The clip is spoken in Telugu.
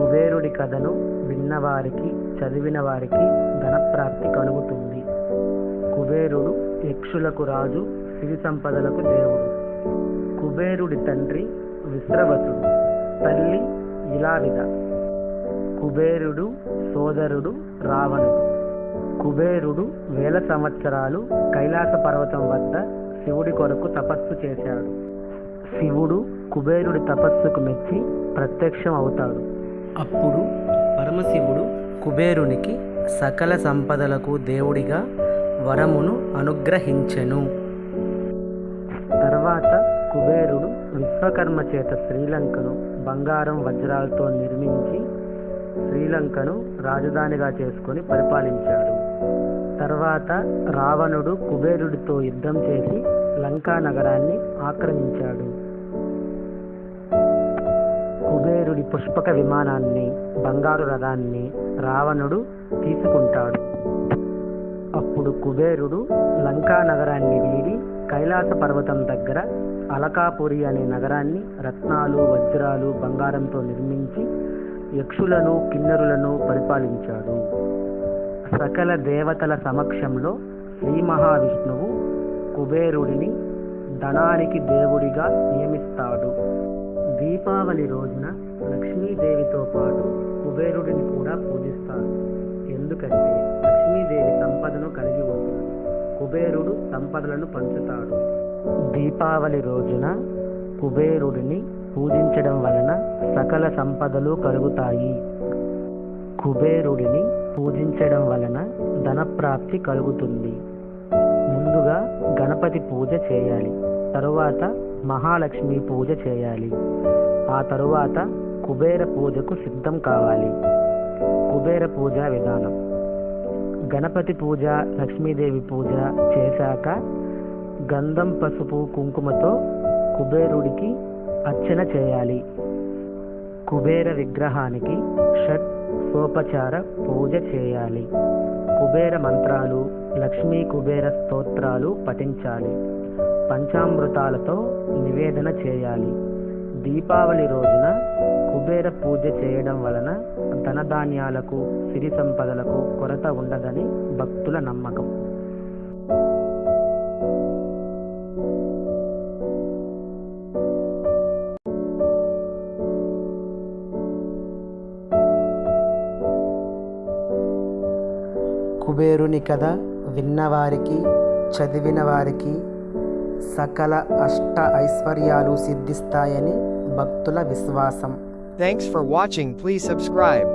కుబేరుడి కథను విన్నవారికి చదివిన వారికి ధనప్రాప్తి కలుగుతుంది. కుబేరుడు యక్షులకు రాజు, సిరి సంపదలకు దేవుడు. కుబేరుడి తండ్రి విశ్రవసుడు, తల్లి ఇలావిద. కుబేరుడు సోదరుడు రావణుడు. కుబేరుడు 1000 సంవత్సరాలు కైలాస పర్వతం వద్ద శివుడి కొరకు తపస్సు చేశాడు. శివుడు కుబేరుడి తపస్సుకు మెచ్చి ప్రత్యక్షం అవుతాడు. అప్పుడు పరమశివుడు కుబేరునికి సకల సంపదలకు దేవుడిగా వరమును అనుగ్రహించెను. తర్వాత కుబేరుడు విశ్వకర్మ చేత శ్రీలంకను బంగారం వజ్రాలతో నిర్మించి శ్రీలంకను రాజధానిగా చేసుకొని పరిపాలించాడు. తర్వాత రావణుడు కుబేరుడితో యుద్ధం చేసి లంకా నగరాన్ని ఆక్రమించాడు. కుబేరుడి పుష్పక విమానాన్ని, బంగారు రథాన్ని రావణుడు తీసుకుంటాడు. అప్పుడు కుబేరుడు లంకా నగరాన్ని వీడి కైలాస పర్వతం దగ్గర అలకాపురి అనే నగరాన్ని రత్నాలు, వజ్రాలు, బంగారంతో నిర్మించి యక్షులను, కిన్నరులను పరిపాలించాడు. సకల దేవతల సమక్షంలో శ్రీ మహావిష్ణువు కుబేరుడిని ధనానికి దేవుడిగా నియమిస్తాడు. దీపావళి రోజున లక్ష్మీదేవితో పాటు కుబేరుడిని కూడా పూజిస్తారు. ఎందుకంటే లక్ష్మీదేవి సంపదను కలిగి ఉంటుంది, కుబేరుడు సంపదలను పంచుతాడు. దీపావళి రోజున కుబేరుడిని పూజించడం వలన సకల సంపదలు కలుగుతాయి. కుబేరుడిని పూజించడం వలన ధనప్రాప్తి కలుగుతుంది. ముందుగా గణపతి పూజ చేయాలి, తరువాత మహాలక్ష్మి పూజ చేయాలి, ఆ తరువాత కుబేర పూజకు సిద్ధం కావాలి. కుబేర పూజ విధానం: గణపతి పూజ, లక్ష్మీదేవి పూజ చేశాక గంధం, పసుపు, కుంకుమతో కుబేరుడికి అర్చన చేయాలి. కుబేర విగ్రహానికి షట్సోపచార పూజ చేయాలి. కుబేర మంత్రాలు, లక్ష్మీ కుబేర స్తోత్రాలు పఠించాలి. పంచామృతాలతో నివేదన చేయాలి. దీపావళి రోజున కుబేర పూజ చేయడం వలన ధనధాన్యాలకు, సిరి సంపదలకు కొరత ఉండదని భక్తుల నమ్మకం. కుబేరుని కథ విన్నవారికి చదివిన వారికి సకల అష్ట ఐశ్వర్యాలు సిద్ధిస్తాయని భక్తుల విశ్వాసం. Thanks for watching. Please subscribe.